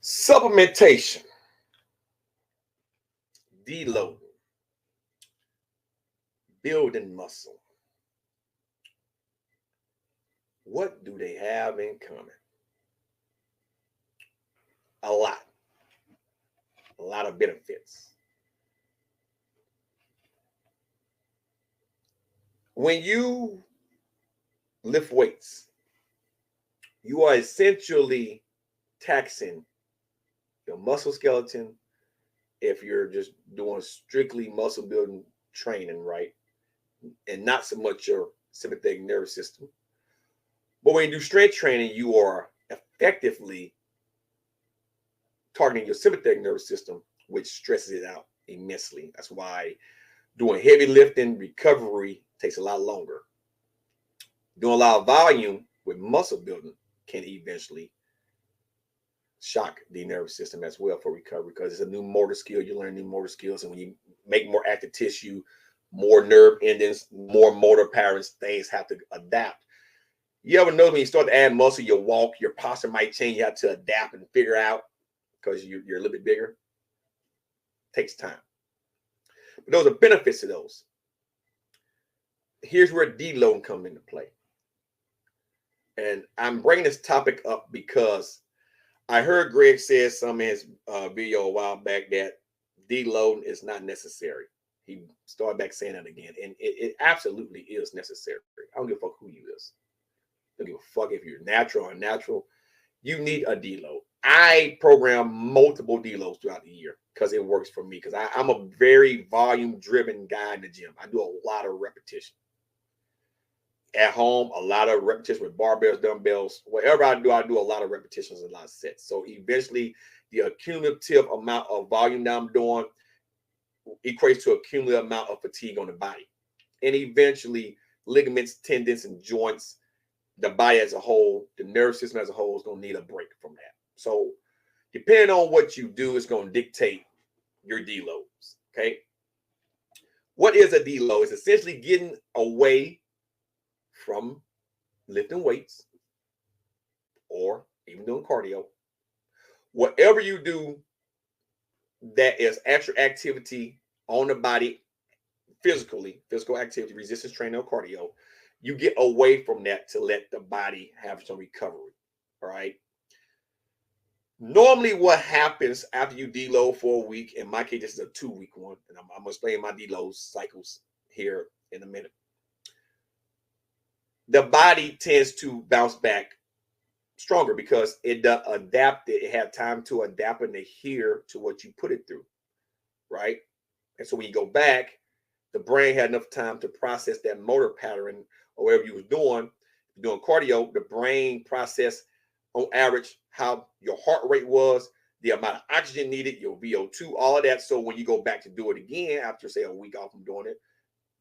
Supplementation, deloading, building muscle. What do they have in common? A lot. A lot of benefits. When you lift weights, you are essentially taxing your muscle skeleton if you're just doing strictly muscle building training, right? And not so much your sympathetic nervous system. But when you do strength training, you are effectively targeting your sympathetic nervous system, which stresses it out immensely. That's why doing heavy lifting recovery takes a lot longer. Doing a lot of volume with muscle building can eventually shock the nervous system as well for recovery, because it's a new motor skill. You learn new motor skills, and when you make more active tissue, more nerve endings, more motor patterns, things have to adapt. You ever know when you start to add muscle, your walk, your posture might change. You have to adapt and figure out because you're a little bit bigger. It takes time. But those are benefits to those. Here's where deloading comes into play. And I'm bringing this topic up because I heard Greg say something in his video a while back that deloading is not necessary. He started back saying that again. And it absolutely is necessary. I don't give a fuck who you is. I don't give a fuck if you're natural or unnatural. You need a deload. I program multiple deloads throughout the year because it works for me. Because I'm a very volume-driven guy in the gym. I do a lot of repetition. At home, a lot of repetition with barbells, dumbbells. Whatever I do a lot of repetitions and a lot of sets. So eventually, the cumulative amount of volume that I'm doing equates to a cumulative amount of fatigue on the body. And eventually, ligaments, tendons, and joints, the body as a whole, the nervous system as a whole is going to need a break from that. So depending on what you do, it's going to dictate your deloads, okay? What is a deload? It's essentially getting away from lifting weights or even doing cardio. Whatever you do that is extra activity on the body, physical activity, resistance training or cardio, you get away from that to let the body have some recovery, all right? Normally what happens after you deload for a week, in my case, this is a 2-week one, and I'm going to explain my deload cycles here in a minute. The body tends to bounce back stronger because it adapted. It had time to adapt and adhere to what you put it through, right? And so when you go back, the brain had enough time to process that motor pattern or whatever you was doing cardio. The brain processed on average how your heart rate was, the amount of oxygen needed, your VO2, all of that. So when you go back to do it again after, say, a week off from doing it,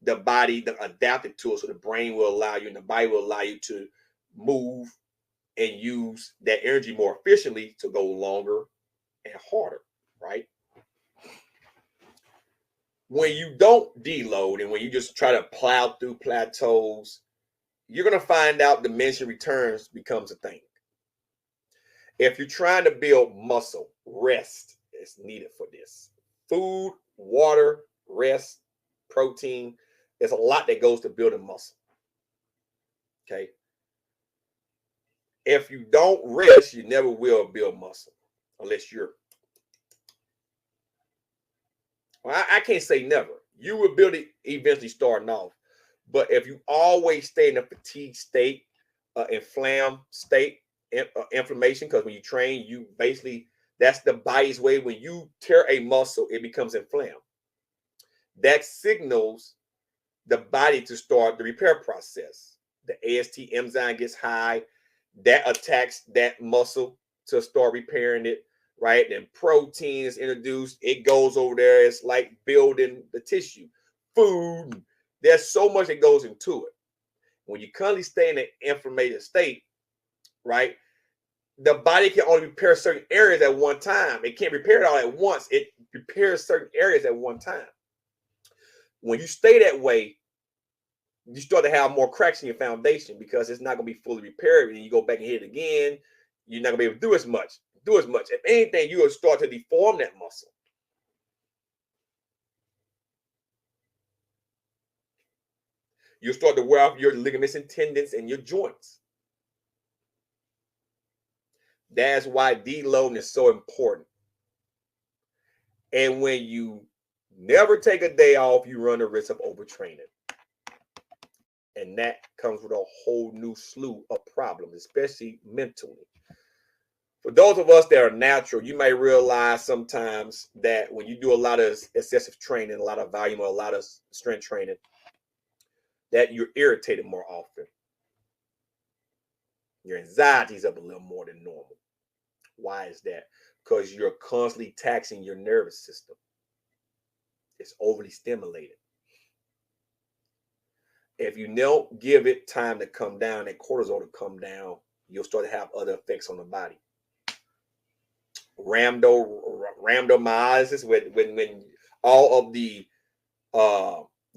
the body adapted to it. So the brain will allow you and the body will allow you to move and use that energy more efficiently to go longer and harder, right? When you don't deload and when you just try to plow through plateaus, you're going to find out diminishing returns becomes a thing. If you're trying to build muscle, rest is needed for this. Food, water, rest, protein. There's a lot that goes to building muscle. Okay. If you don't rest, you never will build muscle unless you're. Well, I can't say never. You will build it eventually starting off. But if you always stay in a fatigue state, inflamed state, inflammation, because when you train, you basically, that's the body's way. When you tear a muscle, it becomes inflamed. That signals the body to start the repair process. The AST enzyme gets high. That attacks that muscle to start repairing it, right? Then protein is introduced. It goes over there. It's like building the tissue. Food. There's so much that goes into it. When you constantly stay in an inflamed state, right, the body can only repair certain areas at one time. It can't repair it all at once. It repairs certain areas at one time. When you stay that way, you start to have more cracks in your foundation because it's not going to be fully repaired. And you go back and hit it again, you're not going to be able to do as much. do as much. If anything, you will start to deform that muscle. You'll start to wear off your ligaments and tendons and your joints. That's why deloading is so important. And when you never take a day off, you run the risk of overtraining. And that comes with a whole new slew of problems, especially mentally. For those of us that are natural, you may realize sometimes that when you do a lot of excessive training, a lot of volume, or a lot of strength training, that you're irritated more often. Your anxiety is up a little more than normal. Why is that? Because you're constantly taxing your nervous system. It's overly stimulated. If you don't give it time to come down, that cortisol to come down, you'll start to have other effects on the body. Rhabdomyolysis, when all of the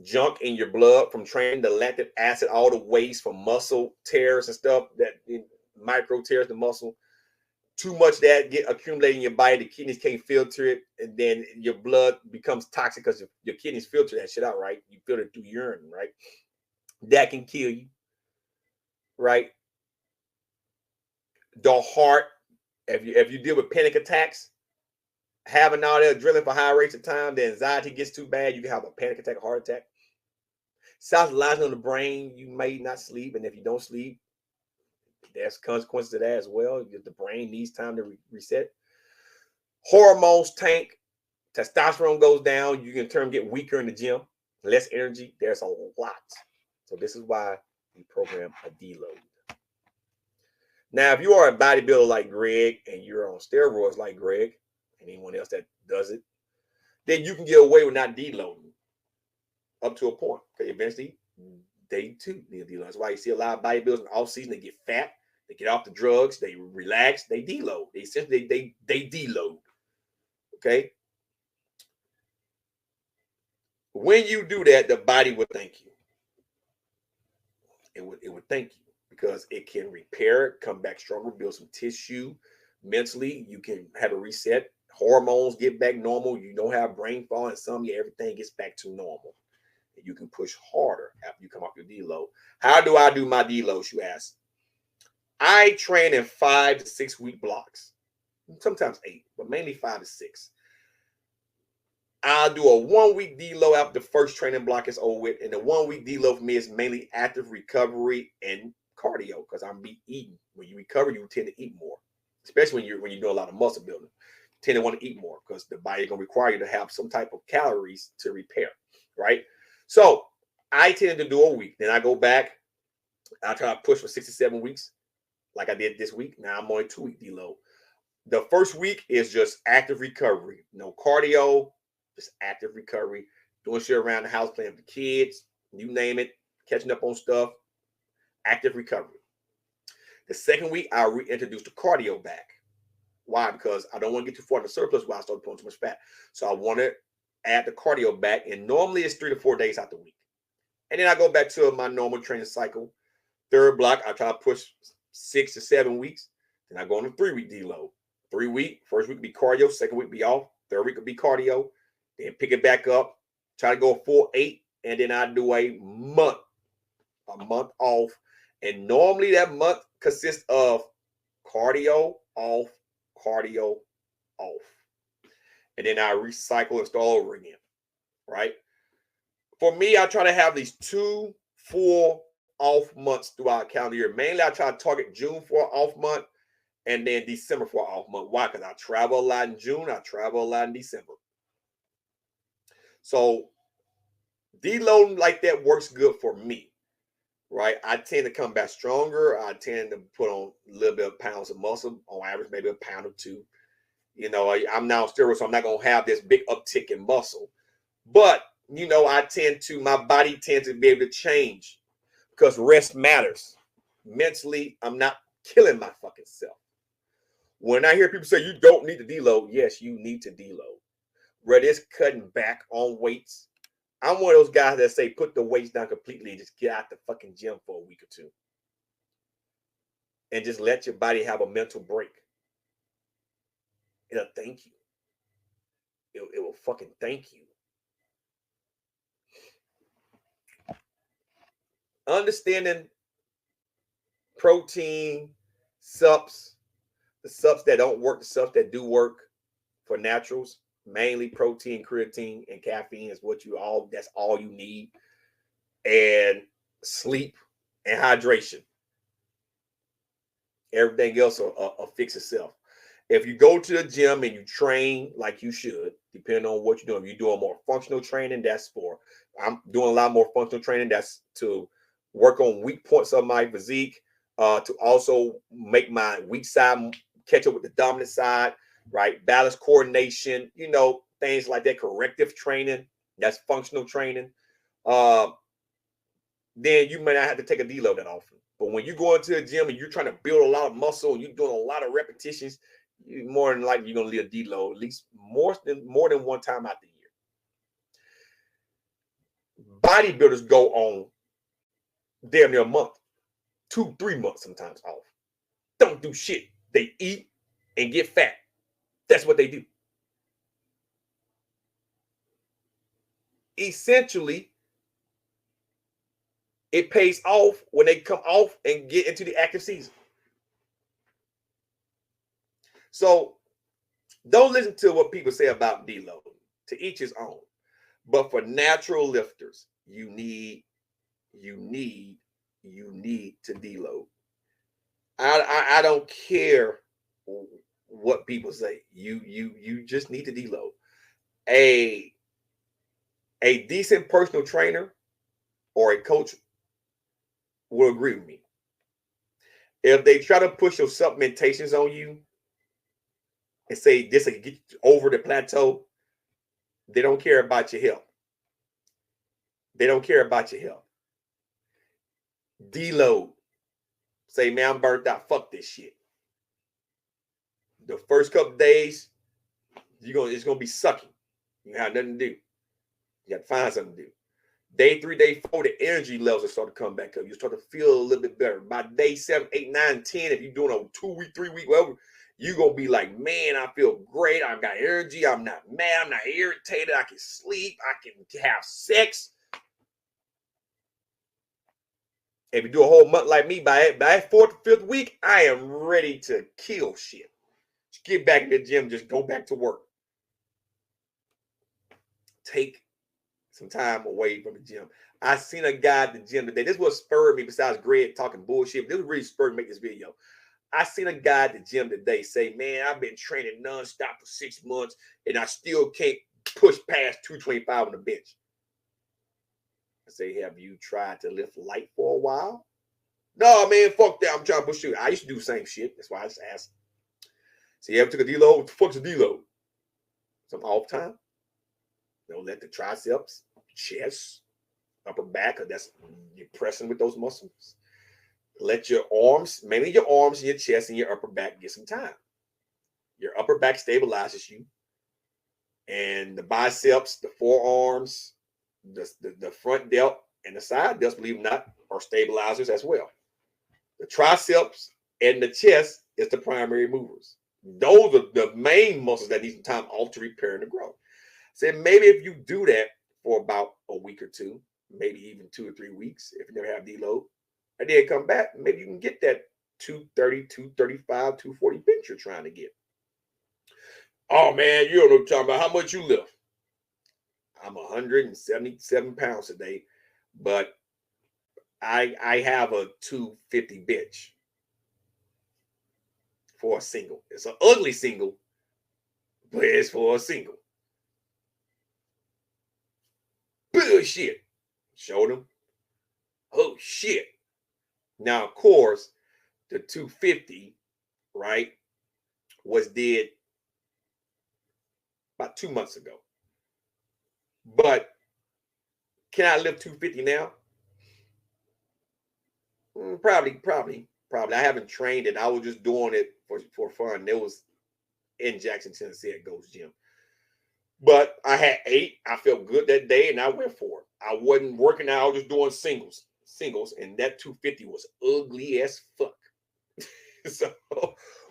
junk in your blood from training, the lactic acid, all the waste from muscle tears and stuff, that micro tears the muscle, too much of that get accumulated in your body, the kidneys can't filter it, and then your blood becomes toxic because your kidneys filter that shit out, right? You filter it through urine, right? That can kill you, right? The heart, if you deal with panic attacks, having all that adrenaline for high rates of time, the anxiety gets too bad, you can have a panic attack, a heart attack. South lies on the brain, you may not sleep, and if you don't sleep, there's consequences to that as well. The brain needs time to reset. Hormones tank, testosterone goes down, you can get weaker in the gym, less energy. There's a lot. So this is why we program a deload. Now, if you are a bodybuilder like Greg and you're on steroids like Greg and anyone else that does it, then you can get away with not deloading up to a point. Okay, eventually they too need to deload. That's why you see a lot of bodybuilders in the off season, they get fat, they get off the drugs, they relax, they deload. They essentially they deload. Okay. When you do that, the body will thank you. It would thank you because it can repair it, come back stronger, build some tissue. Mentally, you can have a reset. Hormones get back normal. You don't have brain fog, and everything gets back to normal. And you can push harder after you come off your deload. How do I do my deloads, you ask? I train in 5 to 6 week blocks, sometimes 8, but mainly 5 to 6. I'll do a 1 week deload after the first training block is over with. And the 1 week deload for me is mainly active recovery and cardio because I'm eating. When you recover, you tend to eat more, especially when you do a lot of muscle building. You tend to want to eat more because the body is going to require you to have some type of calories to repair, right? So I tend to do a week. Then I go back. I try to push for 6 to 7 weeks like I did this week. Now I'm on a 2 week deload. The first week is just active recovery. No cardio. Just active recovery, doing shit around the house, playing with the kids, you name it, catching up on stuff, active recovery. The second week, I'll reintroduce the cardio back. Why? Because I don't want to get too far in the surplus while I start pulling too much fat. So I want to add the cardio back, and normally it's 3 to 4 days out the week. And then I go back to my normal training cycle. Third block, I try to push 6 to 7 weeks. Then I go on a 3 week deload. 3 week, first week will be cardio, second week be off, third week will be cardio. Then pick it back up, try to go full 8, and then I do a month off. And normally that month consists of cardio off, cardio off. And then I recycle and start over again, right? For me, I try to have these 2 full off months throughout the calendar year. Mainly, I try to target June for an off month and then December for an off month. Why? Because I travel a lot in June, I travel a lot in December. So deloading like that works good for me, right? I tend to come back stronger. I tend to put on a little bit of pounds of muscle, on average, maybe a pound or 2. You know, I'm now on steroids, so I'm not going to have this big uptick in muscle. But, you know, my body tends to be able to change because rest matters. Mentally, I'm not killing my fucking self. When I hear people say you don't need to deload, yes, you need to deload. Whether it's cutting back on weights, I'm one of those guys that say put the weights down completely and just get out the fucking gym for a week or 2. And just let your body have a mental break. It'll thank you. It will fucking thank you. Understanding protein, subs, the subs that don't work, the subs that do work for naturals, mainly protein, creatine, and caffeine is what that's all you need. And sleep and hydration. Everything else will fix itself. If you go to the gym and you train like you should, depending on what you're doing, if you're doing more functional training, I'm doing a lot more functional training. That's to work on weak points of my physique, to also make my weak side catch up with the dominant side, right? Balance coordination, things like that. Corrective training, that's functional training. Then you may not have to take a deload that often. But when you go into a gym and you're trying to build a lot of muscle and you're doing a lot of repetitions, more than likely you're going to need a deload at least more than one time out the year. Bodybuilders go on damn near a month, 2-3 months sometimes off. Don't do shit. They eat and get fat. That's what they do. Essentially, it pays off when they come off and get into the active season. So don't listen to what people say about deloading. To each his own. But for natural lifters, you need to deload. I don't care what people say. You just need to deload. A decent personal trainer or a coach will agree with me. If they try to push your supplementations on you and say this will get you over the plateau, they don't care about your health. They don't care about your health. Deload. Say, man, I'm burnt out. Fuck this shit. The first couple days, it's gonna be sucking. You have nothing to do. You got to find something to do. Day 3, day 4, the energy levels will start to come back up. You start to feel a little bit better. By day 7, 8, 9, 10, if you're doing a 2-week, 3-week, whatever, you're going to be like, man, I feel great. I've got energy. I'm not mad. I'm not irritated. I can sleep. I can have sex. If you do a whole month like me, by 4th or 5th week, I am ready to kill shit. Just get back in the gym. Just go back to work. Take some time away from the gym. I seen a guy at the gym today. This was spurred me besides Greg talking bullshit. This was really spurred me to make this video. I seen a guy at the gym today say, man, I've been training nonstop for 6 months and I still can't push past 225 on the bench. I say, have you tried to lift light for a while? No, man, fuck that. I'm trying to push you. I used to do the same shit. That's why I just asked. So you ever took a deload? What the fuck's a deload? Some off time? Let the triceps, chest, upper back, that's you're pressing with those muscles. Let your arms, mainly your arms and your chest and your upper back, get some time. Your upper back stabilizes you. And the biceps, the forearms, the front delt, and the side delts, believe it or not, are stabilizers as well. The triceps and the chest is the primary movers. Those are the main muscles that need some time off to repair and to grow. So maybe if you do that for about a week or 2, maybe even 2 or 3 weeks, if you never have deload, and then come back, maybe you can get that 230, 235, 240 bench you're trying to get. Oh man, you don't know what I'm talking about. How much you lift? I'm 177 pounds today, but I have a 250 bench for a single. It's an ugly single, but it's for a single. Bullshit. Showed them. Oh shit. Now, of course, the 250, right, was did about 2 months ago. But can I lift 250 now? Probably. I haven't trained it. I was just doing it for fun. It was in Jackson, Tennessee at Ghost Gym. But I had 8. I felt good that day, and I went for it. I wasn't working out. I was just doing singles, and that 250 was ugly as fuck. So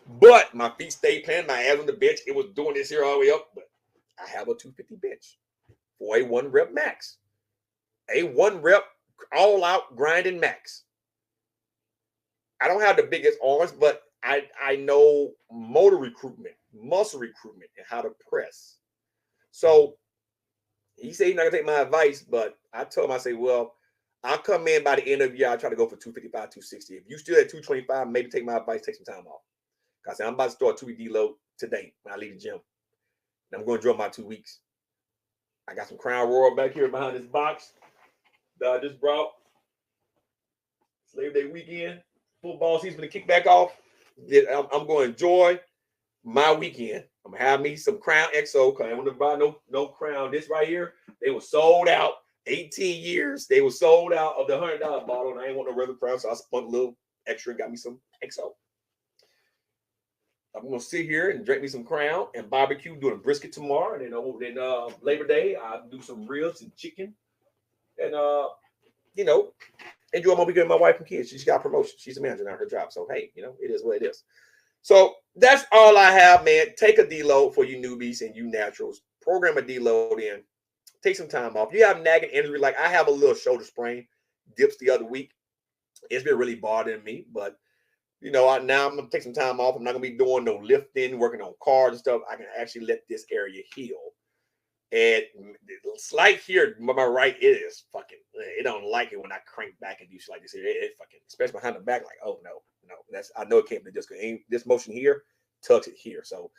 But my feet stayed planted, my ass on the bench. It was doing this here all the way up. But I have a 250 bench for a 1 rep max. A 1 rep all out grinding max. I don't have the biggest arms, but I know motor recruitment, muscle recruitment, and how to press. So he said he's not gonna take my advice, but I told him, I say, well, I'll come in by the end of the year. I'll try to go for 255, 260. If you still at 225, maybe take my advice, take some time off. I said, I'm about to start 2 week deload today when I leave the gym. And I'm going to draw my 2 weeks. I got some Crown Royal back here behind this box that I just brought. It's Labor Day weekend. Football season to kick back off. I'm going to enjoy my weekend. I'm going to have me some Crown XO because I don't want to buy no Crown. This right here, they were sold out. 18 years, they were sold out of the $100 bottle, and I ain't want no regular Crown, so I spent a little extra and got me some XO. I'm gonna sit here and drink me some Crown and barbecue, doing a brisket tomorrow, and then Labor Day I'll do some ribs and chicken, and enjoy my weekend with my wife and kids. She's got a promotion. She's a manager now, her job. So hey, it is what it is. So that's all I have, man. Take a deload for you newbies and you naturals. Program a deload in. Take some time off. You have nagging injury, like I have a little shoulder sprain, dips the other week. It's been really bothering me, but now I'm gonna take some time off. I'm not gonna be doing no lifting, working on cars and stuff. I can actually let this area heal. And slight here, my right, it is fucking. It don't like it when I crank back and do shit like this. It fucking, especially behind the back, like, oh no. I know it can't be just this motion here tucks it here. So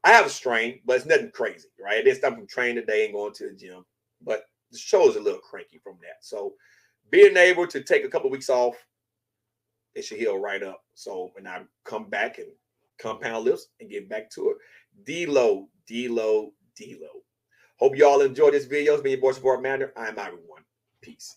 I have a strain, but it's nothing crazy, right? I didn't stop from training today and going to the gym, but the shoulder's a little cranky from that. So being able to take a couple of weeks off, it should heal right up. So when I come back and compound lifts and get back to it, deload. Hope y'all enjoyed this video. It's been your boy Savar Matner. I'm everyone. Peace.